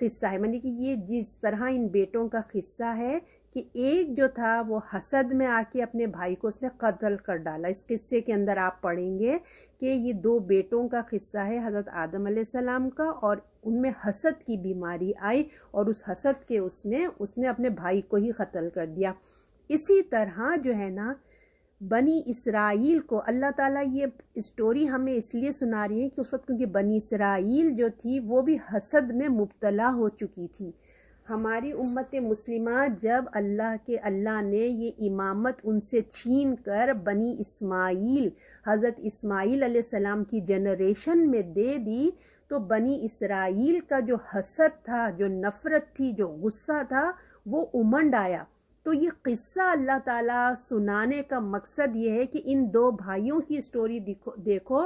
قصہ ہے، یعنی کہ یہ جس طرح ان بیٹوں کا قصہ ہے کہ ایک جو تھا وہ حسد میں آ کے اپنے بھائی کو اس نے قتل کر ڈالا۔ اس قصے کے اندر آپ پڑھیں گے کہ یہ دو بیٹوں کا قصہ ہے حضرت آدم علیہ السلام کا، اور ان میں حسد کی بیماری آئی اور اس حسد کے اس نے اپنے بھائی کو ہی قتل کر دیا۔ اسی طرح جو ہے نا بنی اسرائیل کو اللہ تعالیٰ یہ اسٹوری ہمیں اس لیے سنا رہی ہے کہ اس وقت کیونکہ بنی اسرائیل جو تھی وہ بھی حسد میں مبتلا ہو چکی تھی۔ ہماری امت مسلمہ جب اللہ نے یہ امامت ان سے چھین کر بنی اسماعیل حضرت اسماعیل علیہ السلام کی جنریشن میں دے دی، تو بنی اسرائیل کا جو حسد تھا، جو نفرت تھی، جو غصہ تھا، وہ امنڈ آیا۔ تو یہ قصہ اللہ تعالیٰ سنانے کا مقصد یہ ہے کہ ان دو بھائیوں کی اسٹوری دیکھو،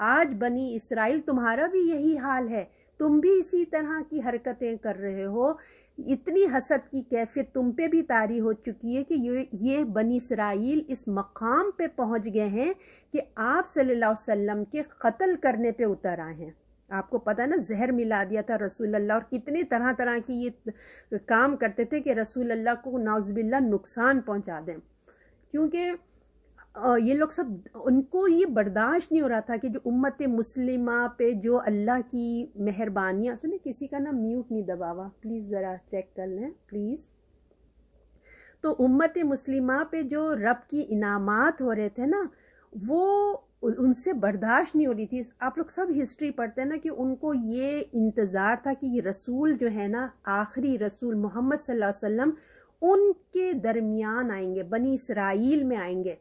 آج بنی اسرائیل تمہارا بھی یہی حال ہے، تم بھی اسی طرح کی حرکتیں کر رہے ہو، اتنی حسد کی کیفیت تم پہ بھی طاری ہو چکی ہے کہ یہ بنی اسرائیل اس مقام پہ پہنچ گئے ہیں کہ آپ صلی اللہ علیہ وسلم کے قتل کرنے پہ اتر آئے ہیں۔ آپ کو پتہ نا زہر ملا دیا تھا رسول اللہ، اور کتنی طرح طرح کی یہ کام کرتے تھے کہ رسول اللہ کو نعوذ باللہ نقصان پہنچا دیں، کیونکہ یہ لوگ سب ان کو یہ برداشت نہیں ہو رہا تھا کہ جو امت مسلمہ پہ جو اللہ کی مہربانیاں، سنیں کسی کا نا میوٹ نہیں دبا ہوا، پلیز ذرا چیک کر لیں پلیز۔ تو امت مسلمہ پہ جو رب کی انعامات ہو رہے تھے نا، وہ ان سے برداشت نہیں ہو رہی تھی۔ آپ لوگ سب ہسٹری پڑھتے ہیں نا کہ ان کو یہ انتظار تھا کہ یہ رسول جو ہے نا، آخری رسول محمد صلی اللہ علیہ وسلم ان کے درمیان آئیں گے، بنی اسرائیل میں آئیں گے۔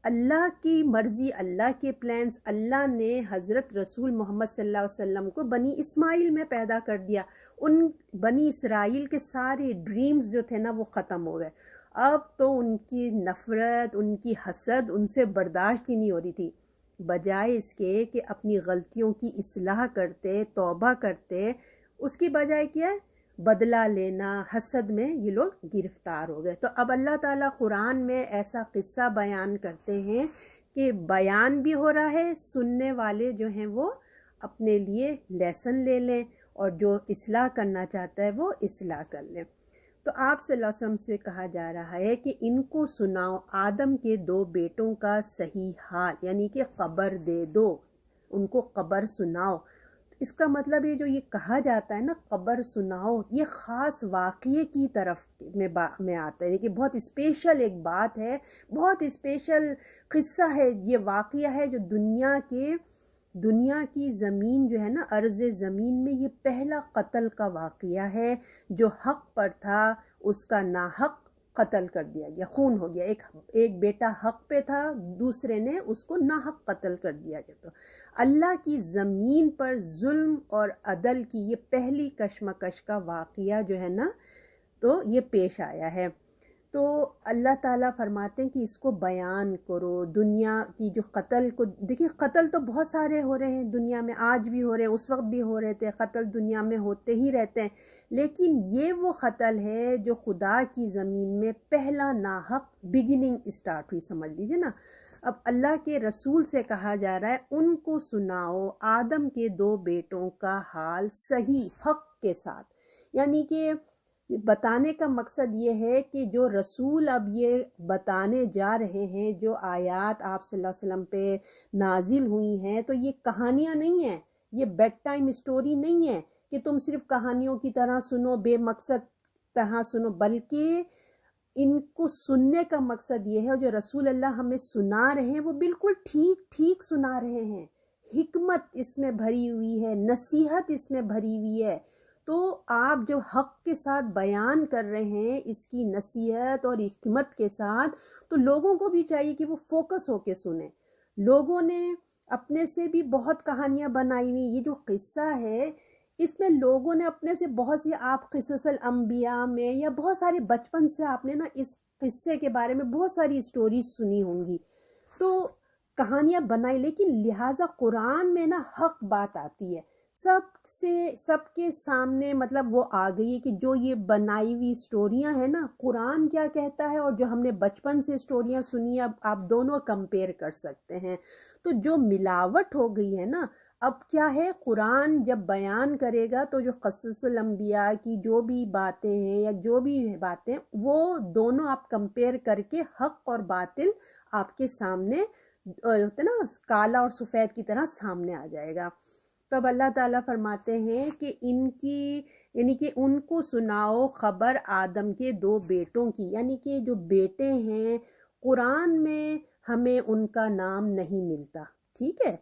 اللہ کی مرضی، اللہ کے پلانز، اللہ نے حضرت رسول محمد صلی اللہ علیہ وسلم کو بنی اسماعیل میں پیدا کر دیا۔ ان بنی اسرائیل کے سارے ڈریمز جو تھے نا وہ ختم ہو گئے۔ اب تو ان کی نفرت، ان کی حسد ان سے برداشت ہی نہیں ہو رہی تھی۔ بجائے اس کے کہ اپنی غلطیوں کی اصلاح کرتے، توبہ کرتے، اس کی بجائے کیا ہے؟ بدلہ لینا، حسد میں یہ لوگ گرفتار ہو گئے۔ تو اب اللہ تعالیٰ قرآن میں ایسا قصہ بیان کرتے ہیں کہ بیان بھی ہو رہا ہے، سننے والے جو ہیں وہ اپنے لیے لیسن لے لیں، اور جو اصلاح کرنا چاہتا ہے وہ اصلاح کر لیں۔ تو آپ صلی اللہ علیہ وسلم سے کہا جا رہا ہے کہ ان کو سناؤ آدم کے دو بیٹوں کا صحیح حال، یعنی کہ خبر دے دو، ان کو خبر سناؤ۔ اس کا مطلب یہ جو یہ کہا جاتا ہے نا خبر سناؤ، یہ خاص واقعے کی طرف میں آتا ہے کہ بہت اسپیشل ایک بات ہے، بہت اسپیشل قصہ ہے، یہ واقعہ ہے جو دنیا کی زمین جو ہے نا، ارض زمین میں یہ پہلا قتل کا واقعہ ہے۔ جو حق پر تھا اس کا ناحق قتل کر دیا گیا، خون ہو گیا۔ ایک بیٹا حق پہ تھا، دوسرے نے اس کو ناحق قتل کر دیا گیا۔ تو اللہ کی زمین پر ظلم اور عدل کی یہ پہلی کشمکش کا واقعہ جو ہے نا، تو یہ پیش آیا ہے۔ تو اللہ تعالیٰ فرماتے ہیں کہ اس کو بیان کرو۔ دنیا کی جو قتل کو دیکھیے، قتل تو بہت سارے ہو رہے ہیں دنیا میں، آج بھی ہو رہے ہیں، اس وقت بھی ہو رہے تھے، قتل دنیا میں ہوتے ہی رہتے ہیں، لیکن یہ وہ قتل ہے جو خدا کی زمین میں پہلا ناحق بگننگ اسٹارٹ ہوئی، سمجھ لیجیے نا۔ اب اللہ کے رسول سے کہا جا رہا ہے ان کو سناؤ آدم کے دو بیٹوں کا حال صحیح حق کے ساتھ، یعنی کہ بتانے کا مقصد یہ ہے کہ جو رسول اب یہ بتانے جا رہے ہیں، جو آیات آپ صلی اللہ علیہ وسلم پہ نازل ہوئی ہیں، تو یہ کہانیاں نہیں ہیں، یہ بیڈ ٹائم اسٹوری نہیں ہے کہ تم صرف کہانیوں کی طرح سنو، بے مقصد طرح سنو، بلکہ ان کو سننے کا مقصد یہ ہے جو رسول اللہ ہمیں سنا رہے ہیں وہ بالکل ٹھیک سنا رہے ہیں، حکمت اس میں بھری ہوئی ہے، نصیحت اس میں بھری ہوئی ہے۔ تو آپ جو حق کے ساتھ بیان کر رہے ہیں اس کی نصیحت اور حکمت کے ساتھ، تو لوگوں کو بھی چاہیے کہ وہ فوکس ہو کے سنیں۔ لوگوں نے اپنے سے بھی بہت کہانیاں بنائی ہوئی، یہ جو قصہ ہے اس میں لوگوں نے اپنے سے بہت سی، آپ قصص الانبیاء میں یا بہت سارے بچپن سے آپ نے نا اس قصے کے بارے میں بہت ساری اسٹوریز سنی ہوں گی، تو کہانیاں بنائی، لیکن لہٰذا قرآن میں نا حق بات آتی ہے، سب کے سامنے، مطلب وہ آ گئی ہے کہ جو یہ بنائی ہوئی اسٹوریاں ہیں نا، قرآن کیا کہتا ہے اور جو ہم نے بچپن سے اسٹوریاں سنی، اب آپ دونوں کمپیئر کر سکتے ہیں۔ تو جو ملاوٹ ہو گئی ہے نا، اب کیا ہے، قرآن جب بیان کرے گا تو جو قصص الانبیاء کی جو بھی باتیں ہیں یا جو بھی باتیں، وہ دونوں آپ کمپیئر کر کے حق اور باطل آپ کے سامنے ہوتے نا، کالا اور سفید کی طرح سامنے آ جائے گا۔ تو اب اللہ تعالیٰ فرماتے ہیں کہ یعنی کہ ان کو سناؤ خبر آدم کے 2 بیٹوں کی، یعنی کہ جو بیٹے ہیں قرآن میں ہمیں ان کا نام نہیں ملتا، ٹھیک ہے،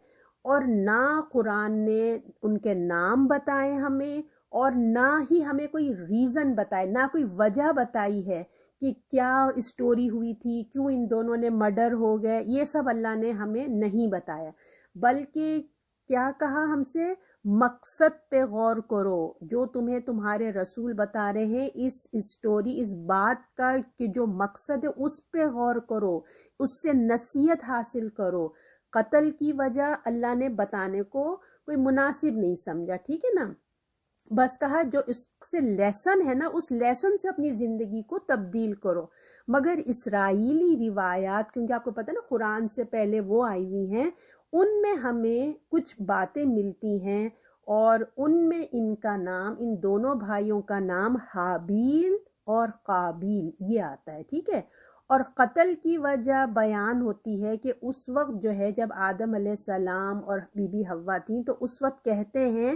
اور نہ قرآن نے ان کے نام بتائے ہمیں، اور نہ ہی ہمیں کوئی ریزن بتائے، نہ کوئی وجہ بتائی ہے کہ کیا اسٹوری ہوئی تھی، کیوں ان دونوں نے مرڈر ہو گئے، یہ سب اللہ نے ہمیں نہیں بتایا، بلکہ کیا کہا ہم سے، مقصد پہ غور کرو، جو تمہیں تمہارے رسول بتا رہے ہیں اس اسٹوری، اس بات کا کہ جو مقصد ہے اس پہ غور کرو، اس سے نصیحت حاصل کرو۔ قتل کی وجہ اللہ نے بتانے کو کوئی مناسب نہیں سمجھا، ٹھیک ہے نا، بس کہا جو اس سے لیسن ہے نا، اس لیسن سے اپنی زندگی کو تبدیل کرو۔ مگر اسرائیلی روایات، کیونکہ آپ کو پتہ ہے نا قرآن سے پہلے وہ آئی ہوئی ہیں، ان میں ہمیں کچھ باتیں ملتی ہیں، اور ان میں ان کا نام، ان دونوں بھائیوں کا نام حابیل اور قابیل یہ آتا ہے، ٹھیک ہے، اور قتل کی وجہ بیان ہوتی ہے کہ اس وقت جو ہے جب آدم علیہ السلام اور بی بی حوا تھیں تو اس وقت کہتے ہیں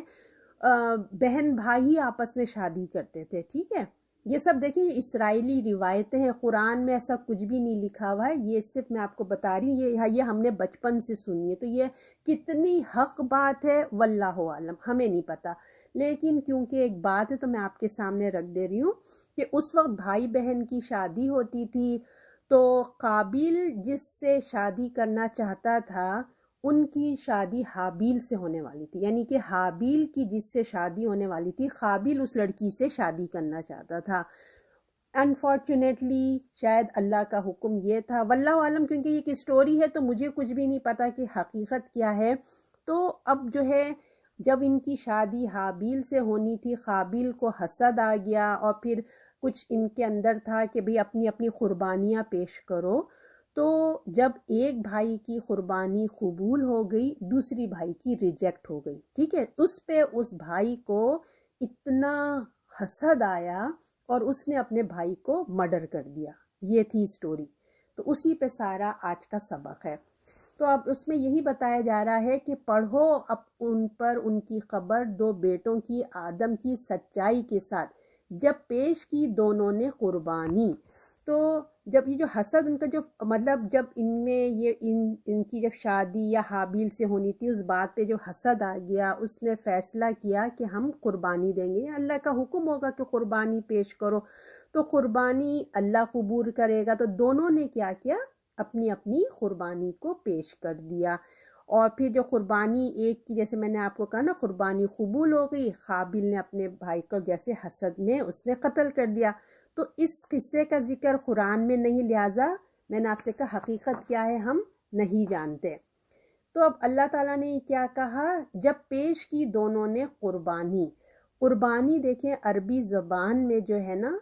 بہن بھائی آپس میں شادی کرتے تھے، ٹھیک ہے، یہ سب دیکھیں اسرائیلی روایتیں ہیں، قرآن میں ایسا کچھ بھی نہیں لکھا ہوا ہے، یہ صرف میں آپ کو بتا رہی ہوں، یہ ہم نے بچپن سے سنی ہے، تو یہ کتنی حق بات ہے واللہ عالم، ہمیں نہیں پتا، لیکن کیونکہ ایک بات ہے تو میں آپ کے سامنے رکھ دے رہی ہوں کہ اس وقت بھائی بہن کی شادی ہوتی تھی، تو قابیل جس سے شادی کرنا چاہتا تھا ان کی شادی حابیل سے ہونے والی تھی، یعنی کہ حابیل کی جس سے شادی ہونے والی تھی قابیل اس لڑکی سے شادی کرنا چاہتا تھا۔ انفارچونیٹلی شاید اللہ کا حکم یہ تھا، واللہ عالم، کیونکہ یہ ایک سٹوری ہے تو مجھے کچھ بھی نہیں پتا کہ حقیقت کیا ہے۔ تو اب جو ہے جب ان کی شادی حابیل سے ہونی تھی، قابیل کو حسد آ گیا، اور پھر کچھ ان کے اندر تھا کہ بھئی اپنی اپنی قربانیاں پیش کرو، تو جب ایک بھائی کی قربانی قبول ہو گئی دوسری بھائی کی ریجیکٹ ہو گئی، ٹھیک ہے، اس پہ اس بھائی کو اتنا حسد آیا اور اس نے اپنے بھائی کو مرڈر کر دیا، یہ تھی سٹوری، تو اسی پہ سارا آج کا سبق ہے۔ تو اب اس میں یہی بتایا جا رہا ہے کہ پڑھو اب ان پر ان کی خبر 2 بیٹوں کی آدم کی سچائی کے ساتھ جب پیش کی دونوں نے قربانی۔ تو جب یہ جو حسد ان کا جو مطلب جب ان میں یہ ان کی جب شادی یا حابیل سے ہونی تھی اس بات پہ جو حسد آ گیا، اس نے فیصلہ کیا کہ ہم قربانی دیں گے، اللہ کا حکم ہوگا کہ قربانی پیش کرو، تو قربانی اللہ قبول کرے گا، تو دونوں نے کیا کیا، اپنی اپنی قربانی کو پیش کر دیا، اور پھر جو قربانی ایک کی جیسے میں نے آپ کو کہا نا قربانی قبول ہو گئی، قابیل نے اپنے بھائی کو جیسے حسد میں اس نے قتل کر دیا۔ تو اس قصے کا ذکر قرآن میں نہیں، لہٰذا میں نے آپ سے کہا حقیقت کیا ہے ہم نہیں جانتے۔ تو اب اللہ تعالیٰ نے کیا کہا، جب پیش کی دونوں نے قربانی۔ قربانی دیکھیں عربی زبان میں جو ہے نا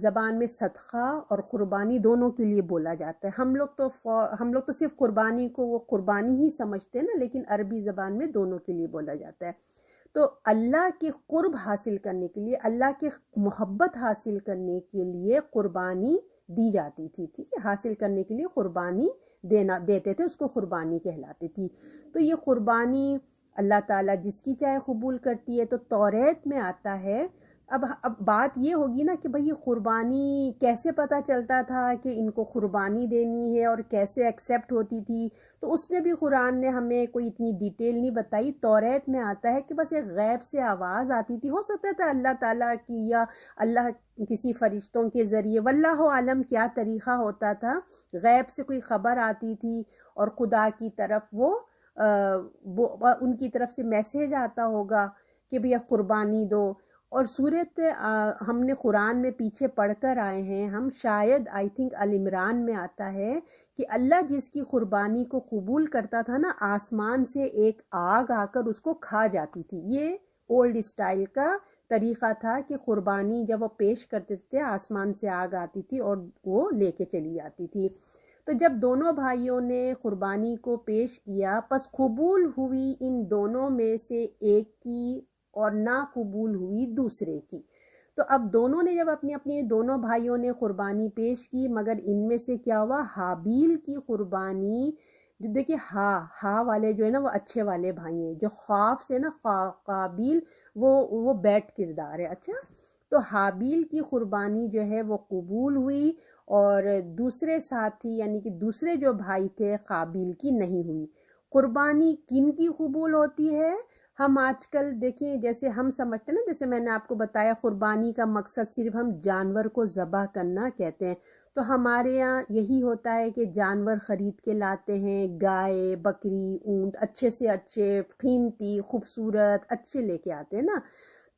زبان میں صدقہ اور قربانی دونوں کے لیے بولا جاتا ہے، ہم لوگ تو صرف قربانی کو وہ قربانی ہی سمجھتے ہیں نا، لیکن عربی زبان میں دونوں کے لیے بولا جاتا ہے۔ تو اللہ کے قرب حاصل کرنے کے لیے، اللہ کے محبت حاصل کرنے کے لیے قربانی دی جاتی تھی، ٹھیک ہے، حاصل کرنے کے لیے قربانی دیتے تھے، اس کو قربانی کہلاتی تھی۔ تو یہ قربانی اللہ تعالیٰ جس کی چاہے قبول کرتی ہے۔ تو توریت میں آتا ہے، اب بات یہ ہوگی نا کہ بھئی قربانی کیسے پتہ چلتا تھا کہ ان کو قربانی دینی ہے اور کیسے ایکسیپٹ ہوتی تھی، تو اس میں بھی قرآن نے ہمیں کوئی اتنی ڈیٹیل نہیں بتائی۔ توریت میں آتا ہے کہ بس ایک غیب سے آواز آتی تھی، ہو سکتا تھا اللہ تعالیٰ کی یا اللہ کسی فرشتوں کے ذریعے، واللہ عالم کیا طریقہ ہوتا تھا، غیب سے کوئی خبر آتی تھی اور خدا کی طرف وہ ان کی طرف سے میسیج آتا ہوگا کہ بھئی اب قربانی دو۔ اور صورت ہم نے قرآن میں پیچھے پڑھ کر آئے ہیں ہم، شاید آئی تھنک العمران میں آتا ہے کہ اللہ جس کی قربانی کو قبول کرتا تھا نا، آسمان سے ایک آگ آ کر اس کو کھا جاتی تھی۔ یہ اولڈ اسٹائل کا طریقہ تھا کہ قربانی جب وہ پیش کرتے تھے آسمان سے آگ آتی تھی اور وہ لے کے چلی جاتی تھی۔ تو جب دونوں بھائیوں نے قربانی کو پیش کیا پس قبول ہوئی ان دونوں میں سے ایک کی اور نا قبول ہوئی دوسرے کی۔ تو اب دونوں نے جب اپنی اپنی دونوں بھائیوں نے قربانی پیش کی، مگر ان میں سے کیا ہوا، حابیل کی قربانی، جو دیکھیں ہا والے جو ہے نا وہ اچھے والے بھائی ہیں، جو خوف سے نا قابیل وہ بیٹ کردار ہے، اچھا، تو حابیل کی قربانی جو ہے وہ قبول ہوئی اور دوسرے ساتھی یعنی کہ دوسرے جو بھائی تھے قابیل کی نہیں ہوئی۔ قربانی کن کی قبول ہوتی ہے؟ ہم آج کل دیکھیں جیسے ہم سمجھتے ہیں نا، جیسے میں نے آپ کو بتایا قربانی کا مقصد صرف ہم جانور کو ذبح کرنا کہتے ہیں، تو ہمارے یہاں یہی ہوتا ہے کہ جانور خرید کے لاتے ہیں، گائے، بکری، اونٹ، اچھے سے اچھے، قیمتی، خوبصورت، اچھے لے کے آتے ہیں نا۔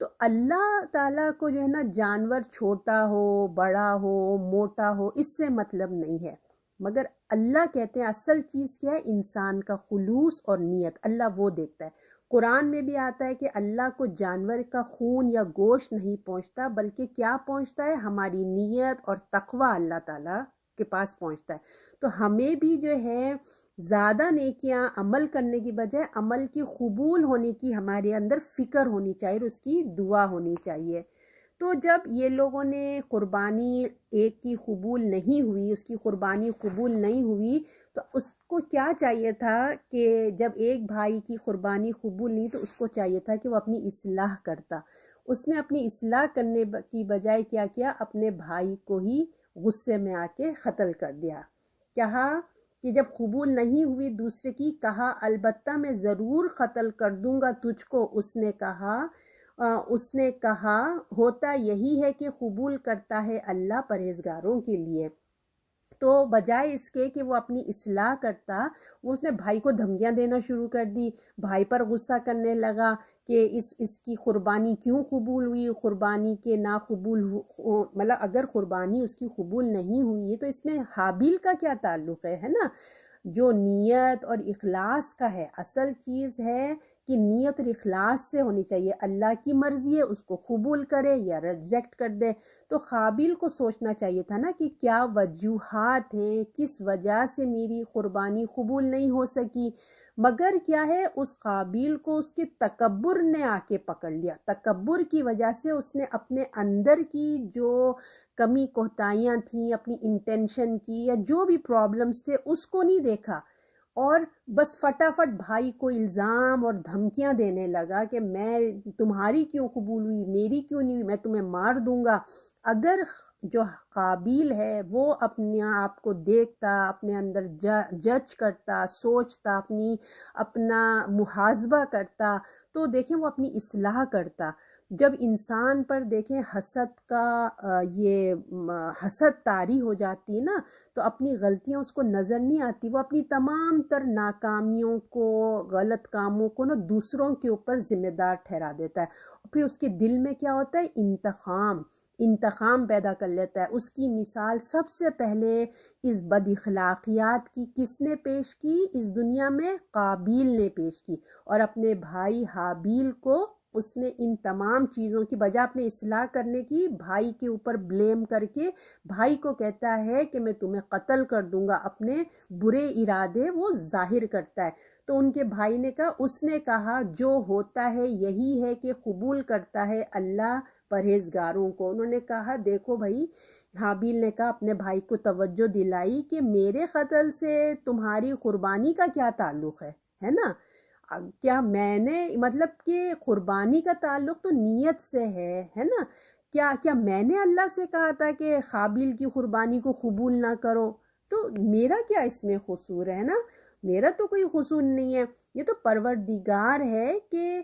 تو اللہ تعالیٰ کو جو ہے نا جانور چھوٹا ہو، بڑا ہو، موٹا ہو، اس سے مطلب نہیں ہے، مگر اللہ کہتے ہیں اصل چیز کیا ہے، انسان کا خلوص اور نیت، اللہ وہ دیکھتا ہے۔ قرآن میں بھی آتا ہے کہ اللہ کو جانور کا خون یا گوشت نہیں پہنچتا، بلکہ کیا پہنچتا ہے، ہماری نیت اور تقوی اللہ تعالیٰ کے پاس پہنچتا ہے۔ تو ہمیں بھی جو ہے زیادہ نیکیاں عمل کرنے کی بجائے عمل کی قبول ہونے کی ہمارے اندر فکر ہونی چاہیے اور اس کی دعا ہونی چاہیے۔ تو جب یہ لوگوں نے قربانی ایک کی قبول نہیں ہوئی، اس کی قربانی قبول نہیں ہوئی، تو اس کو کیا چاہیے تھا کہ جب ایک بھائی کی قربانی قبول نہیں تو اس کو چاہیے تھا کہ وہ اپنی اصلاح کرتا۔ اس نے اپنی اصلاح کرنے کی بجائے کیا کیا، اپنے بھائی کو ہی غصے میں آ کے قتل کر دیا۔ کہا کہ جب قبول نہیں ہوئی دوسرے کی، کہا البتہ میں ضرور قتل کر دوں گا تجھ کو۔ اس نے کہا ہوتا یہی ہے کہ قبول کرتا ہے اللہ پرہیزگاروں کے لیے۔ تو بجائے اس کے کہ وہ اپنی اصلاح کرتا، وہ اس نے بھائی کو دھمکیاں دینا شروع کر دی، بھائی پر غصہ کرنے لگا کہ اس کی قربانی کیوں قبول ہوئی، قربانی کے نا قبول مطلب اگر قربانی اس کی قبول نہیں ہوئی تو اس میں حابیل کا کیا تعلق ہے نا؟ جو نیت اور اخلاص کا ہے، اصل چیز ہے کہ نیت اور اخلاص سے ہونی چاہیے، اللہ کی مرضی ہے، اس کو قبول کرے یا ریجیکٹ کر دے۔ تو قابیل کو سوچنا چاہیے تھا نا کہ کیا وجوہات ہیں، کس وجہ سے میری قربانی قبول نہیں ہو سکی، مگر کیا ہے، اس قابیل کو اس کے تکبر نے آ کے پکڑ لیا۔ تکبر کی وجہ سے اس نے اپنے اندر کی جو کمی کوتاہیاں تھیں، اپنی انٹینشن کی یا جو بھی پرابلمز تھے اس کو نہیں دیکھا، اور بس فٹافٹ بھائی کو الزام اور دھمکیاں دینے لگا کہ میں تمہاری کیوں قبول ہوئی، میری کیوں نہیں ہوئی، میں تمہیں مار دوں گا۔ اگر جو قابیل ہے وہ اپنے آپ کو دیکھتا، اپنے اندر جج کرتا، سوچتا، اپنا محاسبہ کرتا، تو دیکھیں وہ اپنی اصلاح کرتا۔ جب انسان پر دیکھیں حسد کا یہ حسد طاری ہو جاتی ہے نا، تو اپنی غلطیاں اس کو نظر نہیں آتی، وہ اپنی تمام تر ناکامیوں کو، غلط کاموں کو نا دوسروں کے اوپر ذمہ دار ٹھہرا دیتا ہے، اور پھر اس کے دل میں کیا ہوتا ہے، انتقام پیدا کر لیتا ہے۔ اس کی مثال سب سے پہلے اس بد اخلاقیات کی کس نے پیش کی اس دنیا میں؟ قابیل نے پیش کی، اور اپنے بھائی حابیل کو اس نے ان تمام چیزوں کی بجائے اپنے اصلاح کرنے کی، بھائی کے اوپر بلیم کر کے بھائی کو کہتا ہے کہ میں تمہیں قتل کر دوں گا، اپنے برے ارادے وہ ظاہر کرتا ہے۔ تو ان کے بھائی نے کہا، اس نے کہا جو ہوتا ہے یہی ہے کہ قبول کرتا ہے اللہ پرہیزگاروں کو۔ انہوں نے کہا دیکھو بھائی، حابیل نے کہا اپنے بھائی کو توجہ دلائی کہ میرے قتل سے تمہاری قربانی کا کیا تعلق ہے نا؟ کیا میں نے مطلب کہ قربانی کا تعلق تو نیت سے ہے نا؟ کیا میں نے اللہ سے کہا تھا کہ حابیل کی قربانی کو قبول نہ کرو؟ تو میرا کیا اس میں قصور ہے نا؟ میرا تو کوئی قصور نہیں ہے، یہ تو پروردگار ہے کہ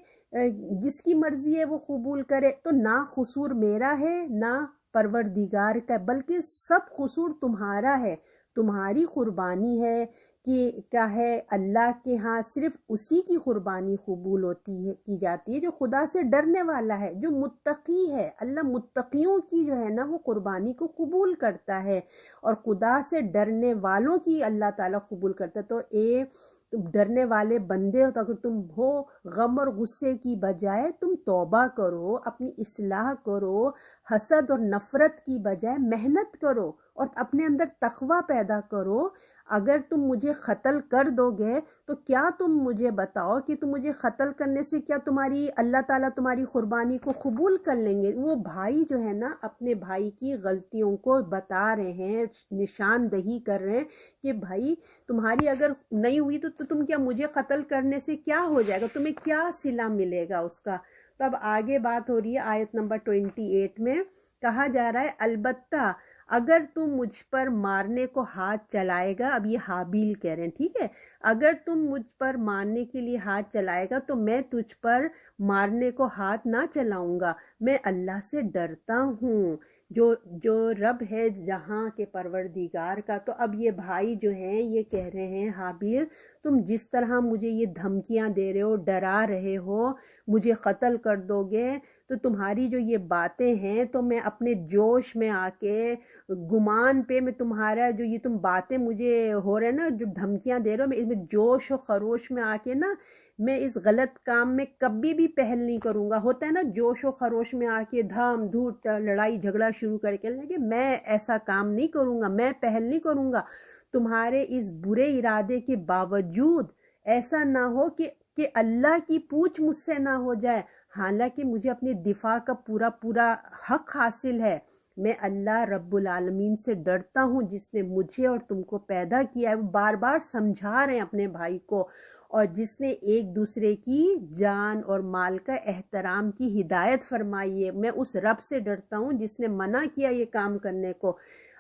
جس کی مرضی ہے وہ قبول کرے، تو نہ قصور میرا ہے نہ پروردگار کا، بلکہ سب قصور تمہارا ہے، تمہاری قربانی ہے کہ کیا ہے، اللہ کے ہاں صرف اسی کی قربانی قبول کی جاتی ہے جو خدا سے ڈرنے والا ہے، جو متقی ہے۔ اللہ متقیوں کی جو ہے نا وہ قربانی کو قبول کرتا ہے، اور خدا سے ڈرنے والوں کی اللہ تعالیٰ قبول کرتا ہے۔ تو تم ڈرنے والے بندے ہو تو اگر تم ہو غم اور غصے کی بجائے تم توبہ کرو، اپنی اصلاح کرو، حسد اور نفرت کی بجائے محنت کرو اور اپنے اندر تقوی پیدا کرو۔ اگر تم مجھے قتل کر دو گے تو کیا تم مجھے بتاؤ کہ تم مجھے قتل کرنے سے کیا تمہاری اللہ تعالیٰ تمہاری قربانی کو قبول کر لیں گے؟ وہ بھائی جو ہے نا اپنے بھائی کی غلطیوں کو بتا رہے ہیں، نشاندہی کر رہے ہیں کہ بھائی تمہاری اگر نہیں ہوئی تو تم کیا مجھے قتل کرنے سے کیا ہو جائے گا، تمہیں کیا صلہ ملے گا اس کا۔ تو اب آگے بات ہو رہی ہے آیت نمبر 28 میں، کہا جا رہا ہے البتہ اگر تم مجھ پر مارنے کو ہاتھ چلائے گا، اب یہ حابیل کہہ رہے ہیں، ٹھیک ہے، اگر تم مجھ پر مارنے کے لیے ہاتھ چلائے گا تو میں تجھ پر مارنے کو ہاتھ نہ چلاؤں گا، میں اللہ سے ڈرتا ہوں جو رب ہے جہاں کے پروردگار کا۔ تو اب یہ بھائی جو ہیں یہ کہہ رہے ہیں حابیل تم جس طرح مجھے یہ دھمکیاں دے رہے ہو، ڈرا رہے ہو، مجھے قتل کر دو گے، تو تمہاری جو یہ باتیں ہیں تو میں اپنے جوش میں آ کے گمان پہ میں تمہارا جو یہ تم باتیں مجھے ہو رہے نا، جو دھمکیاں دے رہے ہو، میں اس میں جوش و خروش میں آ کے نا میں اس غلط کام میں کبھی بھی پہل نہیں کروں گا۔ ہوتا ہے نا جوش و خروش میں آ کے دھام دھوٹ لڑائی جھگڑا شروع کر کے کہ میں ایسا کام نہیں کروں گا، میں پہل نہیں کروں گا۔ تمہارے اس برے ارادے کے باوجود ایسا نہ ہو کہ اللہ کی پوچھ مجھ سے نہ ہو جائے، حالانکہ مجھے اپنے دفاع کا پورا حق حاصل ہے۔ میں اللہ رب العالمین سے ڈرتا ہوں جس نے مجھے اور تم کو پیدا کیا ہے۔ وہ بار بار سمجھا رہے ہیں اپنے بھائی کو، اور جس نے ایک دوسرے کی جان اور مال کا احترام کی ہدایت فرمائی ہے۔ میں اس رب سے ڈرتا ہوں جس نے منع کیا یہ کام کرنے کو۔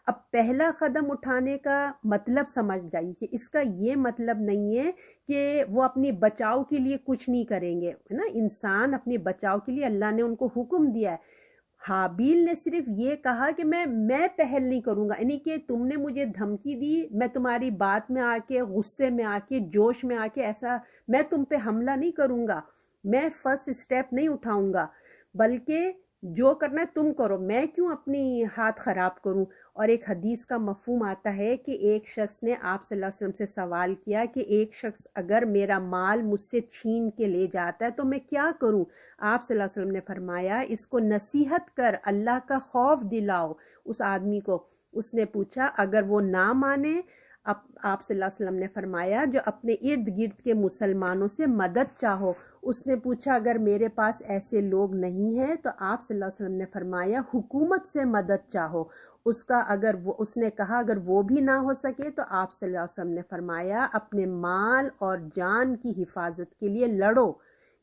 اب پہلا قدم اٹھانے کا مطلب سمجھ جائیے کہ اس کا یہ مطلب نہیں ہے کہ وہ اپنی بچاؤ کے لیے کچھ نہیں کریں گے، ہے نا، انسان اپنے بچاؤ کے لیے اللہ نے ان کو حکم دیا ہے۔ حابیل نے صرف یہ کہا کہ میں پہل نہیں کروں گا، یعنی کہ تم نے مجھے دھمکی دی، میں تمہاری بات میں آ کے، غصے میں آ کے، جوش میں آ کے ایسا میں تم پہ حملہ نہیں کروں گا، میں فرسٹ اسٹیپ نہیں اٹھاؤں گا، بلکہ جو کرنا ہے تم کرو، میں کیوں اپنی ہاتھ خراب کروں۔ اور ایک حدیث کا مفہوم آتا ہے کہ ایک شخص نے آپ صلی اللہ علیہ وسلم سے سوال کیا کہ ایک شخص اگر میرا مال مجھ سے چھین کے لے جاتا ہے تو میں کیا کروں؟ آپ صلی اللہ علیہ وسلم نے فرمایا اس کو نصیحت کر، اللہ کا خوف دلاؤ اس آدمی کو۔ اس نے پوچھا اگر وہ نہ مانے؟ آپ صلی اللہ علیہ وسلم نے فرمایا جو اپنے ارد گرد کے مسلمانوں سے مدد چاہو۔ اس نے پوچھا اگر میرے پاس ایسے لوگ نہیں ہیں تو آپ صلی اللہ علیہ وسلم نے فرمایا حکومت سے مدد چاہو۔ اس نے کہا اگر وہ بھی نہ ہو سکے تو آپ صلی اللہ علیہ وسلم نے فرمایا اپنے مال اور جان کی حفاظت کے لیے لڑو،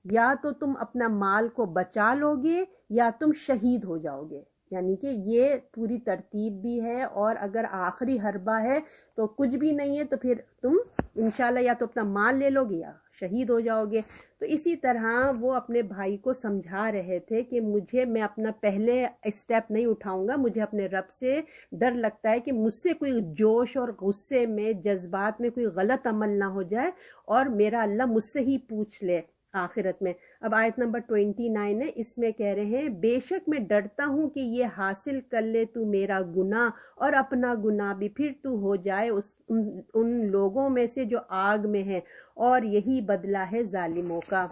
یا تو تم اپنا مال کو بچا لو گے یا تم شہید ہو جاؤ گے۔ یعنی کہ یہ پوری ترتیب بھی ہے، اور اگر آخری حربہ ہے تو کچھ بھی نہیں ہے تو پھر تم انشاءاللہ یا تو اپنا مال لے لو گے یا شہید ہو جاؤ گے۔ تو اسی طرح وہ اپنے بھائی کو سمجھا رہے تھے کہ میں اپنا پہلے اسٹیپ نہیں اٹھاؤں گا، مجھے اپنے رب سے ڈر لگتا ہے کہ مجھ سے کوئی جوش اور غصے میں، جذبات میں کوئی غلط عمل نہ ہو جائے اور میرا اللہ مجھ سے ہی پوچھ لے آخرت میں۔ اب آیت نمبر 29 ہے، اس میں کہہ رہے ہیں بے شک میں ڈرتا ہوں کہ یہ حاصل کر لے تو میرا گناہ اور اپنا گناہ بھی، پھر تو ہو جائے ان لوگوں میں سے جو آگ میں ہیں، اور یہی بدلہ ہے ظالموں کا۔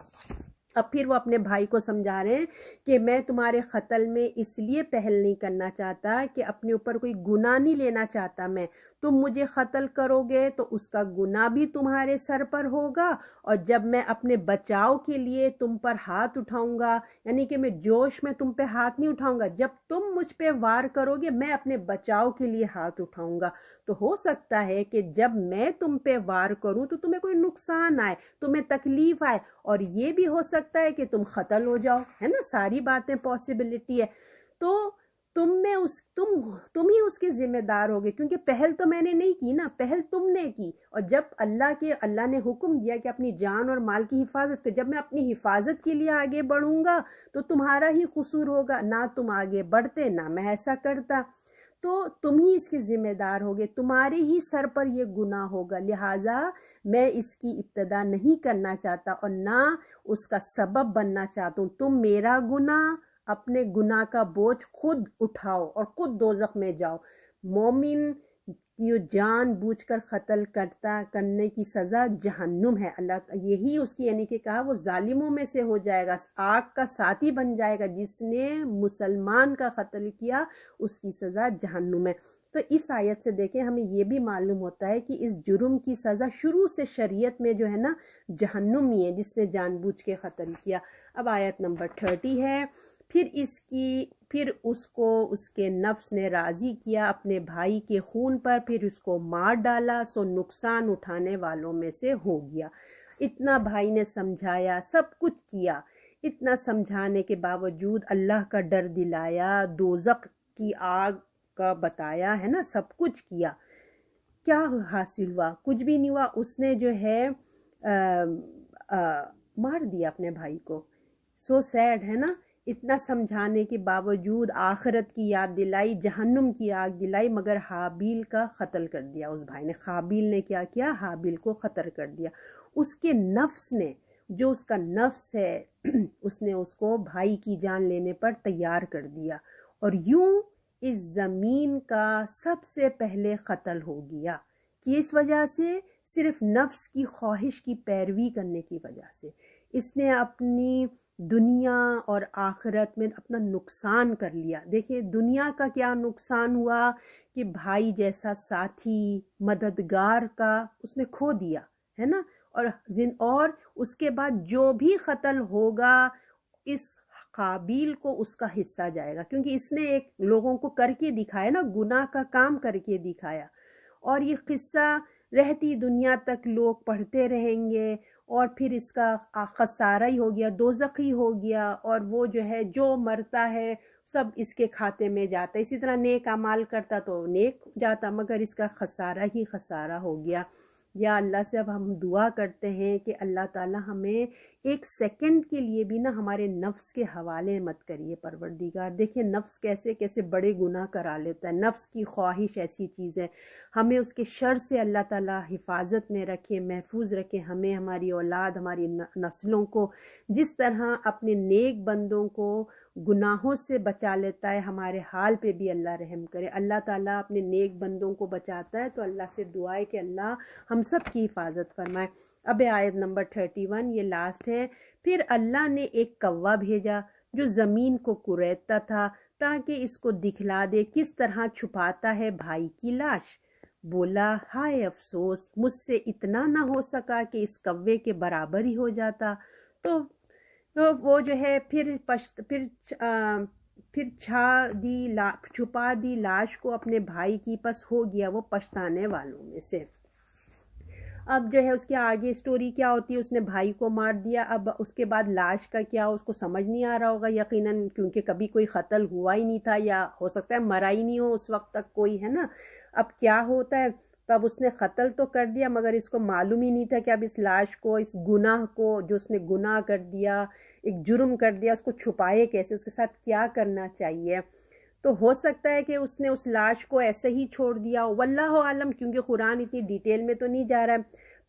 اب پھر وہ اپنے بھائی کو سمجھا رہے ہیں کہ میں تمہارے قتل میں اس لیے پہل نہیں کرنا چاہتا کہ اپنے اوپر کوئی گناہ نہیں لینا چاہتا میں، تم مجھے قتل کرو گے تو اس کا گناہ بھی تمہارے سر پر ہوگا، اور جب میں اپنے بچاؤ کے لیے تم پر ہاتھ اٹھاؤں گا، یعنی کہ میں جوش میں تم پہ ہاتھ نہیں اٹھاؤں گا، جب تم مجھ پہ وار کرو گے میں اپنے بچاؤ کے لیے ہاتھ اٹھاؤں گا۔ تو ہو سکتا ہے کہ جب میں تم پہ وار کروں تو تمہیں کوئی نقصان آئے، تمہیں تکلیف آئے، اور یہ بھی ہو سکتا ہے کہ تم قتل ہو جاؤ، ہے نا، ساری باتیں پاسبلٹی ہے۔ تو تم ہی اس کے ذمہ دار ہوگے، کیونکہ پہل تو میں نے نہیں کی نا، پہل تم نے کی، اور جب اللہ نے حکم دیا کہ اپنی جان اور مال کی حفاظت، تو جب میں اپنی حفاظت کے لیے آگے بڑھوں گا تو تمہارا ہی قصور ہوگا، نہ تم آگے بڑھتے نہ میں ایسا کرتا، تو تم ہی اس کے ذمہ دار ہوگے، تمہارے ہی سر پر یہ گناہ ہوگا، لہٰذا میں اس کی ابتدا نہیں کرنا چاہتا اور نہ اس کا سبب بننا چاہتا ہوں۔ تم میرا گناہ، اپنے گناہ کا بوجھ خود اٹھاؤ اور خود دوزخ میں جاؤ۔ مومن کہ وہ جان بوجھ کر قتل کرنے کی سزا جہنم ہے. اللہ یہی اس کی یعنی کہ کہا وہ ظالموں میں سے ہو جائے گا، آگ کا ساتھی بن جائے گا. جس نے مسلمان کا قتل کیا اس کی سزا جہنم ہے. تو اس آیت سے دیکھیں ہمیں یہ بھی معلوم ہوتا ہے کہ اس جرم کی سزا شروع سے شریعت میں جو ہے نا جہنم ہی ہے، جس نے جان بوجھ کے قتل کیا. اب آیت نمبر 30 ہے. پھر اس کو اس کے نفس نے راضی کیا اپنے بھائی کے خون پر، پھر اس کو مار ڈالا، سو نقصان اٹھانے والوں میں سے ہو گیا. اتنا بھائی نے سمجھایا، سب کچھ کیا، اتنا سمجھانے کے باوجود اللہ کا ڈر دلایا، دوزخ کی آگ کا بتایا ہے نا، سب کچھ کیا. کیا حاصل ہوا؟ کچھ بھی نہیں ہوا. اس نے جو ہے مار دیا اپنے بھائی کو. سو سیڈ ہے نا. اتنا سمجھانے کے باوجود آخرت کی یاد دلائی، جہنم کی آگ دلائی، مگر حابیل کا قتل کر دیا اس بھائی نے. قابیل نے کیا کیا؟ حابیل کو قتل کر دیا. اس کے نفس نے، جو اس کا نفس ہے، اس نے اس کو بھائی کی جان لینے پر تیار کر دیا، اور یوں اس زمین کا سب سے پہلے قتل ہو گیا. کس وجہ سے؟ صرف نفس کی خواہش کی پیروی کرنے کی وجہ سے. اس نے اپنی دنیا اور آخرت میں اپنا نقصان کر لیا. دیکھیں دنیا کا کیا نقصان ہوا کہ بھائی جیسا ساتھی، مددگار کا اس نے کھو دیا ہے نا. اور اس کے بعد جو بھی قتل ہوگا اس قابیل کو اس کا حصہ جائے گا، کیونکہ اس نے ایک لوگوں کو کر کے دکھایا نا، گناہ کا کام کر کے دکھایا. اور یہ قصہ رہتی دنیا تک لوگ پڑھتے رہیں گے، اور پھر اس کا خسارہ ہی ہو گیا، دوزخی ہو گیا. اور وہ جو ہے جو مرتا ہے سب اس کے کھاتے میں جاتا ہے. اسی طرح نیک اعمال کرتا تو نیک جاتا، مگر اس کا خسارہ ہی خسارہ ہو گیا. یا اللہ سے اب ہم دعا کرتے ہیں کہ اللہ تعالی ہمیں ایک سیکنڈ کے لیے بھی نا ہمارے نفس کے حوالے مت کریے پروردگار. دیکھیں نفس کیسے کیسے بڑے گناہ کرا لیتا ہے. نفس کی خواہش ایسی چیز ہے، ہمیں اس کے شر سے اللہ تعالی حفاظت میں رکھے، محفوظ رکھے. ہمیں، ہماری اولاد، ہماری نسلوں کو جس طرح اپنے نیک بندوں کو گناہوں سے بچا لیتا ہے، ہمارے حال پہ بھی اللہ رحم کرے. اللہ تعالیٰ اپنے نیک بندوں کو بچاتا ہے، تو اللہ سے دعا ہے کہ اللہ ہم سب کی حفاظت فرمائے. اب آیت نمبر 31 یہ لاسٹ ہے. پھر اللہ نے ایک کوا بھیجا جو زمین کو کریدتا تھا تاکہ اس کو دکھلا دے کس طرح چھپاتا ہے بھائی کی لاش. بولا ہائے افسوس، مجھ سے اتنا نہ ہو سکا کہ اس کوے کے برابر ہی ہو جاتا. تو وہ جو ہے پھر چھپا دی لاش کو اپنے بھائی کی، پس ہو گیا وہ پچھتانے والوں میں سے. اب جو ہے اس کے آگے سٹوری کیا ہوتی ہے؟ اس نے بھائی کو مار دیا. اب اس کے بعد لاش کا کیا اس کو سمجھ نہیں آ رہا ہوگا یقیناً، کیونکہ کبھی کوئی قتل ہوا ہی نہیں تھا، یا ہو سکتا ہے مرا ہی نہیں ہو اس وقت تک کوئی، ہے نا. اب کیا ہوتا ہے؟ تب اس نے قتل تو کر دیا، مگر اس کو معلوم ہی نہیں تھا کہ اب اس لاش کو، اس گناہ کو جو اس نے گناہ کر دیا، ایک جرم کر دیا، اس کو چھپائے کیسے، اس کے ساتھ کیا کرنا چاہیے. تو ہو سکتا ہے کہ اس نے اس لاش کو ایسے ہی چھوڑ دیا، واللہ عالم، کیونکہ قرآن اتنی ڈیٹیل میں تو نہیں جا رہا ہے.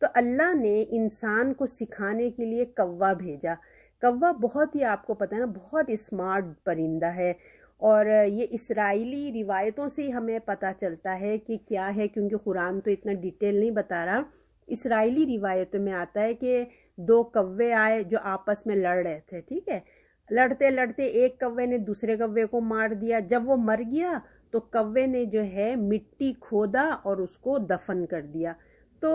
تو اللہ نے انسان کو سکھانے کے لیے کوا بھیجا. کوا بہت ہی، آپ کو پتہ ہے نا، بہت اسمارٹ پرندہ ہے. اور یہ اسرائیلی روایتوں سے ہی ہمیں پتہ چلتا ہے کہ کیا ہے، کیونکہ قرآن تو اتنا ڈیٹیل نہیں بتا رہا. اسرائیلی روایتوں میں آتا ہے کہ 2 کوے آئے جو آپس میں لڑ رہے تھے. ٹھیک ہے، لڑتے لڑتے ایک کوے نے دوسرے کوے کو مار دیا. جب وہ مر گیا تو کوے نے جو ہے مٹی کھودا اور اس کو دفن کر دیا. تو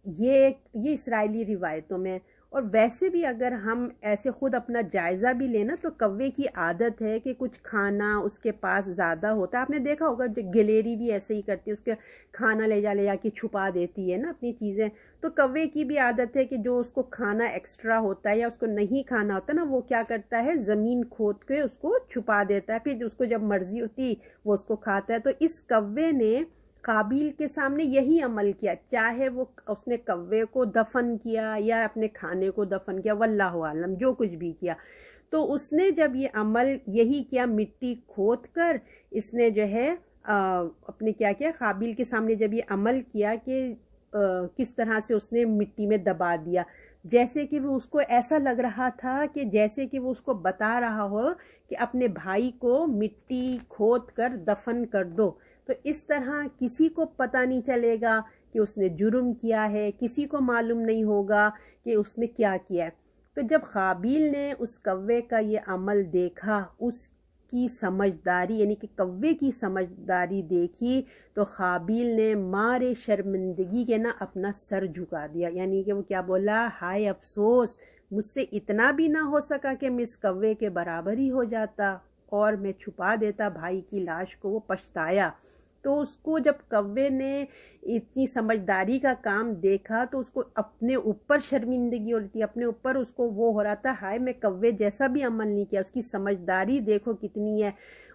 یہ اسرائیلی روایتوں میں. اور ویسے بھی اگر ہم ایسے خود اپنا جائزہ بھی لینا تو کوے کی عادت ہے کہ کچھ کھانا اس کے پاس زیادہ ہوتا ہے. آپ نے دیکھا ہوگا جو گلیری بھی ایسے ہی کرتی ہے، اس کے کھانا لے جا کے چھپا دیتی ہے نا اپنی چیزیں. تو کوے کی بھی عادت ہے کہ جو اس کو کھانا ایکسٹرا ہوتا ہے یا اس کو نہیں کھانا ہوتا نا، وہ کیا کرتا ہے، زمین کھود کے اس کو چھپا دیتا ہے، پھر اس کو جب مرضی ہوتی وہ اس کو کھاتا ہے. تو اس کوے نے قابیل کے سامنے یہی عمل کیا، چاہے وہ اس نے کوے کو دفن کیا یا اپنے کھانے کو دفن کیا، واللہ عالم، جو کچھ بھی کیا. تو اس نے جب یہ عمل یہی کیا، مٹی کھود کر اس نے جو ہے اپنے کیا کیا، قابیل کے سامنے جب یہ عمل کیا کہ کس طرح سے اس نے مٹی میں دبا دیا، جیسے کہ وہ اس کو ایسا لگ رہا تھا کہ جیسے کہ وہ اس کو بتا رہا ہو کہ اپنے بھائی کو مٹی کھود کر دفن کر دو. تو اس طرح کسی کو پتہ نہیں چلے گا کہ اس نے جرم کیا ہے، کسی کو معلوم نہیں ہوگا کہ اس نے کیا کیا ہے۔ تو جب قابیل نے اس کوے کا یہ عمل دیکھا، اس کی سمجھداری یعنی کہ کوے کی سمجھداری دیکھی، تو قابیل نے مارے شرمندگی کے اپنا سر جھکا دیا، یعنی کہ وہ کیا بولا، ہائے افسوس، مجھ سے اتنا بھی نہ ہو سکا کہ میں اس کوے کے برابر ہی ہو جاتا اور میں چھپا دیتا بھائی کی لاش کو۔ وہ پچھتایا۔ تو اس کو جب کوے نے اتنی سمجھداری کا کام دیکھا تو اس کو اپنے اوپر شرمندگی ہو رہی تھی، اپنے اوپر اس کو وہ ہو رہا تھا، ہائے میں کوے جیسا بھی عمل نہیں کیا، اس کی سمجھداری دیکھو کتنی ہے،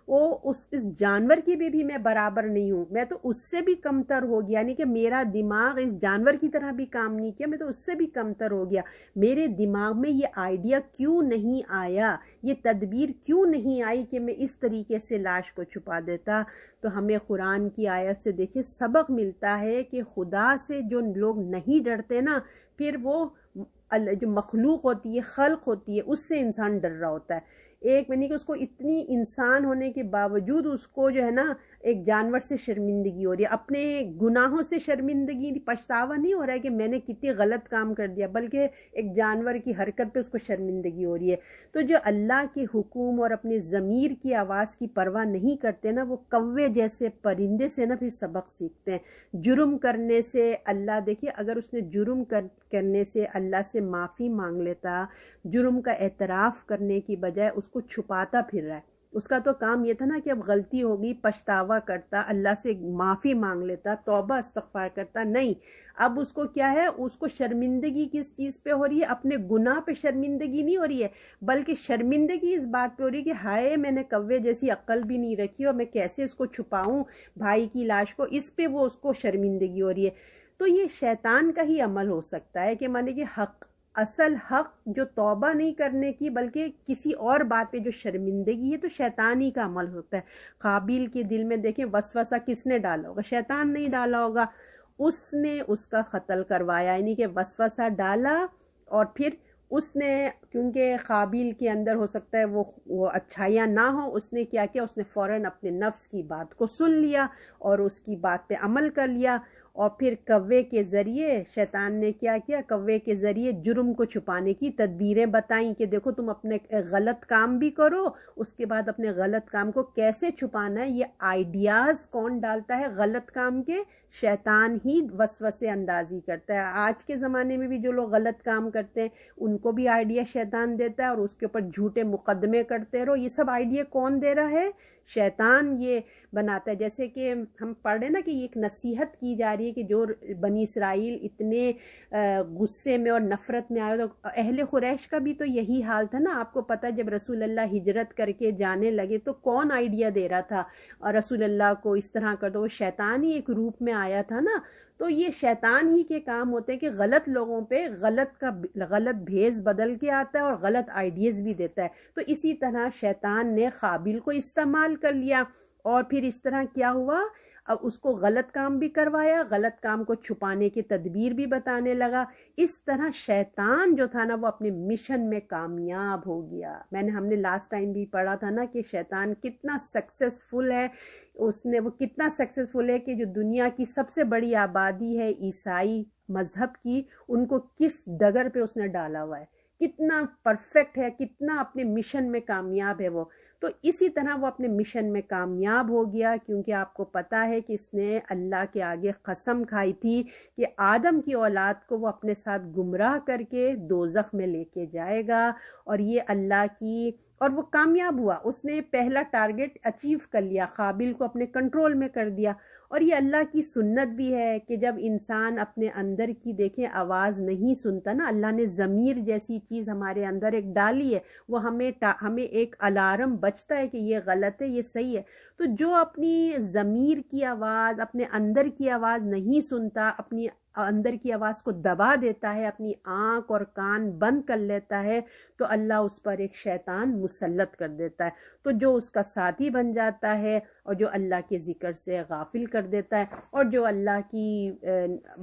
وہ اس جانور کی بھی میں برابر نہیں ہوں، میں تو اس سے بھی کمتر ہو گیا، یعنی کہ میرا دماغ اس جانور کی طرح بھی کام نہیں کیا، میں تو اس سے بھی کمتر ہو گیا، میرے دماغ میں یہ آئیڈیا کیوں نہیں آیا، یہ تدبیر کیوں نہیں آئی کہ میں اس طریقے سے لاش کو چھپا دیتا۔ تو ہمیں قرآن کی آیت سے دیکھیں سبق ملتا ہے کہ خدا سے جو لوگ نہیں ڈرتے نا، پھر وہ جو مخلوق ہوتی ہے، خلق ہوتی ہے، اس سے انسان ڈر رہا ہوتا ہے۔ ایک یعنی کہ اس کو اتنی انسان ہونے کے باوجود اس کو جو ہے نا ایک جانور سے شرمندگی ہو رہی ہے، اپنے گناہوں سے شرمندگی، پچھتاوا نہیں ہو رہا ہے کہ میں نے کتنی غلط کام کر دیا، بلکہ ایک جانور کی حرکت پہ اس کو شرمندگی ہو رہی ہے۔ تو جو اللہ کے حکم اور اپنے ضمیر کی آواز کی پرواہ نہیں کرتے نا، وہ کوے جیسے پرندے سے نا پھر سبق سیکھتے ہیں۔ جرم کرنے سے اللہ، دیکھیے اگر اس نے جرم کرنے سے اللہ سے معافی مانگ لیتا، جرم کا اعتراف کرنے کی بجائے اس کو چھپاتا پھر رہا ہے، اس کا تو کام یہ تھا نا کہ اب غلطی ہوگی، پچھتاوا کرتا، اللہ سے معافی مانگ لیتا، توبہ استغفار کرتا، نہیں، اب اس کو کیا ہے، اس کو شرمندگی کس چیز پہ ہو رہی ہے، اپنے گناہ پہ شرمندگی نہیں ہو رہی ہے، بلکہ شرمندگی اس بات پہ ہو رہی ہے کہ ہائے میں نے کوے جیسی عقل بھی نہیں رکھی اور میں کیسے اس کو چھپاؤں بھائی کی لاش کو، اس پہ وہ اس کو شرمندگی ہو رہی ہے۔ تو یہ شیطان کا ہی عمل ہو سکتا ہے کہ مانے کہ اصل حق جو توبہ نہیں کرنے کی بلکہ کسی اور بات پہ جو شرمندگی ہے، تو شیطانی کا عمل ہوتا ہے۔ قابیل کے دل میں دیکھیں وسوسہ کس نے ڈالا ہوگا، شیطان نہیں ڈالا ہوگا، اس نے اس کا قتل کروایا، یعنی کہ وسوسہ ڈالا، اور پھر اس نے، کیونکہ قابیل کے اندر ہو سکتا ہے وہ اچھائیاں نہ ہو، اس نے کیا کیا، اس نے فوراً اپنے نفس کی بات کو سن لیا اور اس کی بات پہ عمل کر لیا، اور پھر کوے کے ذریعے شیطان نے کیا کیا، کوے کے ذریعے جرم کو چھپانے کی تدبیریں بتائیں کہ دیکھو تم اپنے غلط کام بھی کرو، اس کے بعد اپنے غلط کام کو کیسے چھپانا ہے۔ یہ آئیڈیاز کون ڈالتا ہے غلط کام کے؟ شیطان ہی وسوسے اندازی کرتا ہے۔ آج کے زمانے میں بھی جو لوگ غلط کام کرتے ہیں ان کو بھی آئیڈیا شیطان دیتا ہے، اور اس کے اوپر جھوٹے مقدمے کرتے رہو، یہ سب آئیڈیا کون دے رہا ہے؟ شیطان یہ بناتا ہے۔ جیسے کہ ہم پڑھ رہے نا کہ ایک نصیحت کی جا رہی ہے کہ جو بنی اسرائیل اتنے غصے میں اور نفرت میں آئے، تو اہل قریش کا بھی تو یہی حال تھا نا۔ آپ کو پتہ جب رسول اللہ ہجرت کر کے جانے لگے تو کون آئیڈیا دے رہا تھا اور رسول اللہ کو اس طرح کر دو، وہ شیطان ہی ایک روپ میں آیا تھا نا۔ تو یہ شیطان ہی کے کام ہوتے ہیں کہ غلط لوگوں پہ غلط بھیس بدل کے آتا ہے اور غلط آئیڈیاز بھی دیتا ہے۔ تو اسی طرح شیطان نے قابیل کو استعمال کر لیا، اور پھر اس طرح کیا ہوا، اب اس کو غلط کام بھی کروایا، غلط کام کو چھپانے کی تدبیر بھی بتانے لگا۔ اس طرح شیطان جو تھا نا وہ اپنے مشن میں کامیاب ہو گیا۔ ہم نے لاسٹ ٹائم بھی پڑھا تھا نا کہ شیطان کتنا سکسیسفل ہے، وہ کتنا سکسیسفل ہے کہ جو دنیا کی سب سے بڑی آبادی ہے عیسائی مذہب کی، ان کو کس ڈگر پہ اس نے ڈالا ہوا ہے، کتنا پرفیکٹ ہے، کتنا اپنے مشن میں کامیاب ہے وہ۔ تو اسی طرح وہ اپنے مشن میں کامیاب ہو گیا، کیونکہ آپ کو پتہ ہے کہ اس نے اللہ کے آگے قسم کھائی تھی کہ آدم کی اولاد کو وہ اپنے ساتھ گمراہ کر کے دوزخ میں لے کے جائے گا، اور یہ اللہ کی، اور وہ کامیاب ہوا، اس نے پہلا ٹارگٹ اچیو کر لیا، قابیل کو اپنے کنٹرول میں کر دیا۔ اور یہ اللہ کی سنت بھی ہے کہ جب انسان اپنے اندر کی دیکھیں آواز نہیں سنتا نا، اللہ نے ضمیر جیسی چیز ہمارے اندر ایک ڈالی ہے، وہ ہمیں ایک الارم بجتا ہے کہ یہ غلط ہے یہ صحیح ہے۔ تو جو اپنی ضمیر کی آواز، اپنے اندر کی آواز نہیں سنتا، اپنی اندر کی آواز کو دبا دیتا ہے، اپنی آنکھ اور کان بند کر لیتا ہے، تو اللہ اس پر ایک شیطان مسلط کر دیتا ہے، تو جو اس کا ساتھی بن جاتا ہے، اور جو اللہ کے ذکر سے غافل کر دیتا ہے، اور جو اللہ کی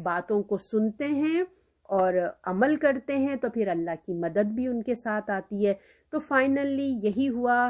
باتوں کو سنتے ہیں اور عمل کرتے ہیں، تو پھر اللہ کی مدد بھی ان کے ساتھ آتی ہے۔ تو فائنلی یہی ہوا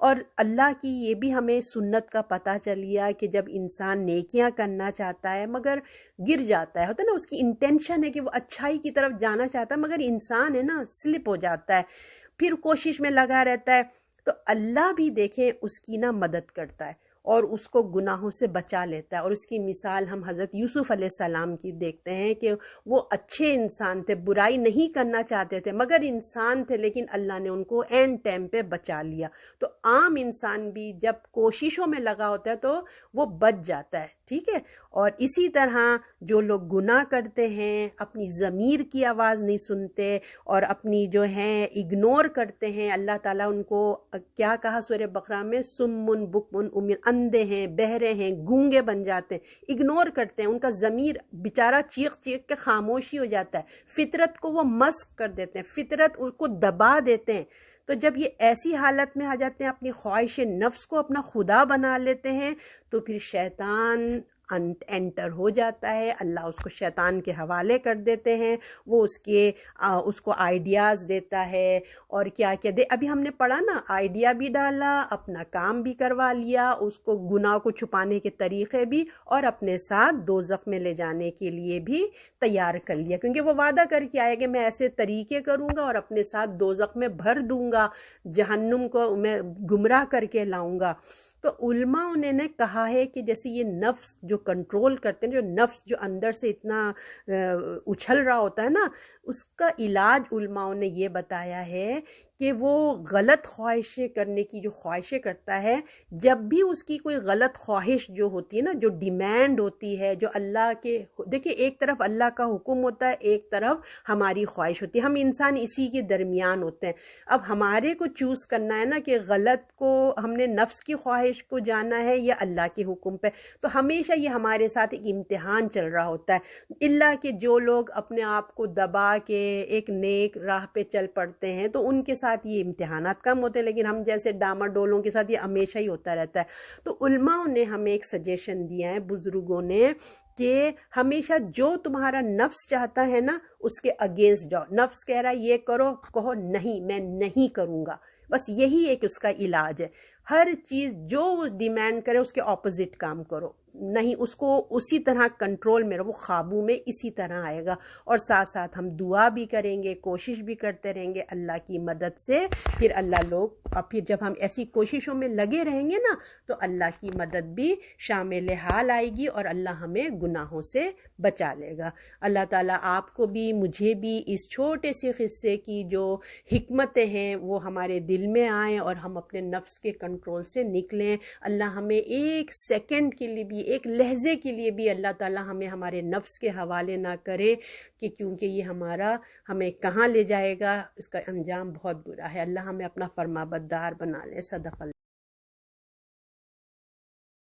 اور اللہ کی یہ بھی ہمیں سنت کا پتہ چل گیا کہ جب انسان نیکیاں کرنا چاہتا ہے مگر گر جاتا ہے، ہوتا ہے نا، اس کی انٹینشن ہے کہ وہ اچھائی کی طرف جانا چاہتا ہے مگر انسان ہے نا سلپ ہو جاتا ہے، پھر کوشش میں لگا رہتا ہے، تو اللہ بھی دیکھیں اس کی نا مدد کرتا ہے اور اس کو گناہوں سے بچا لیتا ہے۔ اور اس کی مثال ہم حضرت یوسف علیہ السلام کی دیکھتے ہیں کہ وہ اچھے انسان تھے، برائی نہیں کرنا چاہتے تھے مگر انسان تھے، لیکن اللہ نے ان کو اینڈ ٹائم پہ بچا لیا۔ تو عام انسان بھی جب کوششوں میں لگا ہوتا ہے تو وہ بچ جاتا ہے، ٹھیک ہے۔ اور اسی طرح جو لوگ گناہ کرتے ہیں، اپنی ضمیر کی آواز نہیں سنتے اور اپنی جو ہیں اگنور کرتے ہیں، اللہ تعالیٰ ان کو کیا کہا سورہ بقرہ میں، سمن بکمن عمی، اندھے ہیں، بہرے ہیں، گونگے بن جاتے ہیں، اگنور کرتے ہیں، ان کا ضمیر بیچارہ چیخ چیخ کے خاموشی ہو جاتا ہے، فطرت کو وہ مسخ کر دیتے ہیں، فطرت ان کو دبا دیتے ہیں۔ تو جب یہ ایسی حالت میں آ جاتے ہیں، اپنی خواہش نفس کو اپنا خدا بنا لیتے ہیں، تو پھر شیطان انٹر ہو جاتا ہے، اللہ اس کو شیطان کے حوالے کر دیتے ہیں، وہ اس کو آئیڈیاز دیتا ہے اور کیا کیا دے، ابھی ہم نے پڑھا نا، آئیڈیا بھی ڈالا، اپنا کام بھی کروا لیا، اس کو گناہ کو چھپانے کے طریقے بھی اور اپنے ساتھ دوزخ میں لے جانے کے لیے بھی تیار کر لیا، کیونکہ وہ وعدہ کر کے آئے کہ میں ایسے طریقے کروں گا اور اپنے ساتھ دوزخ میں بھر دوں گا، جہنم کو میں گمراہ کر کے لاؤں گا۔ تو علماء نے کہا ہے کہ جیسے یہ نفس جو کنٹرول کرتے ہیں، جو نفس جو اندر سے اتنا اچھل رہا ہوتا ہے نا، اس کا علاج علماء نے یہ بتایا ہے کہ وہ غلط خواہشیں کرنے کی جو خواہشیں کرتا ہے، جب بھی اس کی کوئی غلط خواہش جو ہوتی ہے نا، جو ڈیمانڈ ہوتی ہے، جو اللہ کے، دیکھیں ایک طرف اللہ کا حکم ہوتا ہے، ایک طرف ہماری خواہش ہوتی ہے، ہم انسان اسی کے درمیان ہوتے ہیں۔ اب ہمارے کو چوز کرنا ہے نا کہ غلط کو ہم نے نفس کی خواہش کو جانا ہے یا اللہ کے حکم پہ، تو ہمیشہ یہ ہمارے ساتھ ایک امتحان چل رہا ہوتا ہے، اللہ کہ جو لوگ اپنے آپ کو دبا کے ایک نیک راہ پہ چل پڑتے ہیں تو ان کے ساتھ یہ امتحانات کم ہوتے ہیں، لیکن ہم جیسے ڈامر ڈولوں کے ساتھ یہ ہمیشہ ہی ہوتا رہتا ہے۔ تو علماء نے ہمیں ایک سجیشن دیا ہے، بزرگوں نے، کہ ہمیشہ جو تمہارا نفس چاہتا ہے نا اس کے اگینسٹ جاؤ، نفس کہہ رہا ہے یہ کرو، کہو نہیں میں نہیں کروں گا، بس یہی ایک اس کا علاج ہے۔ ہر چیز جو وہ ڈیمانڈ کرے اس کے اپوزٹ کام کرو، نہیں اس کو اسی طرح کنٹرول میں رہو، قابو میں اسی طرح آئے گا۔ اور ساتھ ساتھ ہم دعا بھی کریں گے، کوشش بھی کرتے رہیں گے اللہ کی مدد سے، پھر پھر جب ہم ایسی کوششوں میں لگے رہیں گے نا تو اللہ کی مدد بھی شامل حال آئے گی اور اللہ ہمیں گناہوں سے بچا لے گا۔ اللہ تعالیٰ آپ کو بھی مجھے بھی اس چھوٹے سے قصے کی جو حکمتیں ہیں وہ ہمارے دل میں آئیں اور ہم اپنے نفس کے کنٹرول سے نکلیں۔ اللہ ہمیں ایک سیکنڈ کے لیے بھی، ایک لہجے کے لیے بھی اللہ تعالیٰ ہمیں ہمارے نفس کے حوالے نہ کرے، کہ کیونکہ یہ ہمیں کہاں لے جائے گا، اس کا انجام بہت برا ہے۔ اللہ ہمیں اپنا فرما بردار بنا لے۔ صدق اللہ۔